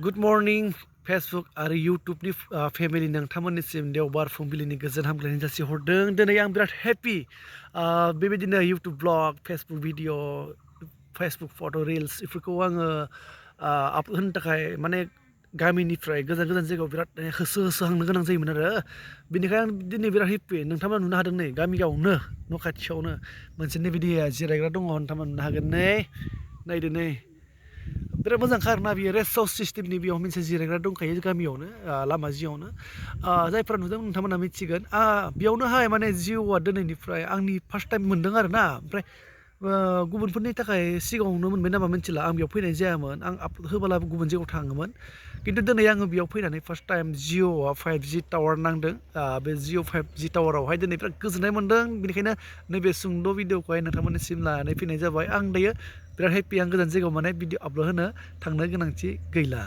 Good morning Facebook आरो YouTube नि family नोंथांमोननिसिम देवबार फुंबिलिनि गोजोन हामग्लायनाय जासिहरदों दिनै आं बिराद हेपि बेबायदिनो YouTube blog Facebook video Facebook फट' रिल्स बेफोरखौ आङो आपल'ड होनो थाखाय माने गामिनिफ्राय गोजान गोजान जायगायाव बिराद होसो हांनो गोनां जायोमोन आरो बेनिखायनो आं दिनै बिराद हेपि नोंथांमोना नुनो हादों नै गामियावनो न' खाथियावनो मोनसे बेबायदि जिरायग्रा दङ नोंथांमोना नुनो हागोन नै नायदो नै बिराद मोजांखा आरोना बियो रेस्ट हाउस सिस्टेमनि बेयाव मोनसे जिरायग्रा दंखायो गामियावनो लामा जिङावनो जायफोरा नुदों नोंथांमोना मिथिगोन बेयावनोहाय माने जिउआ दिनैनिफ्राय आंनि फार्स्ट टाइम मोनदों आरोना ओमफ्राय गुबुनफोरनि थाखाय सिगाङावनो मोनबाय नामा मिथिला आं बेयाव फैनाय जायामोन आं आपल'ड होबोला गुबुन जायगायाव थाङोमोन खिन्थु दिनै आङो बेयाव फैनानै फार्स्ट टाइम जिअ'आ 5G टावार नांदों बे जिअ' 5G टावारावहाय दिनै बिराद गोजोननाय मोनदों बेनिखायनो नैबे सुंद' भिडिअखौहाय नोंथांमोननिसिम लानानै फैनाय जाबाय आं दायो बिराद हेपि आं गोजान जायगायाव माने भिडिअ आपल'ड होनो थांनो गोनांथि गैला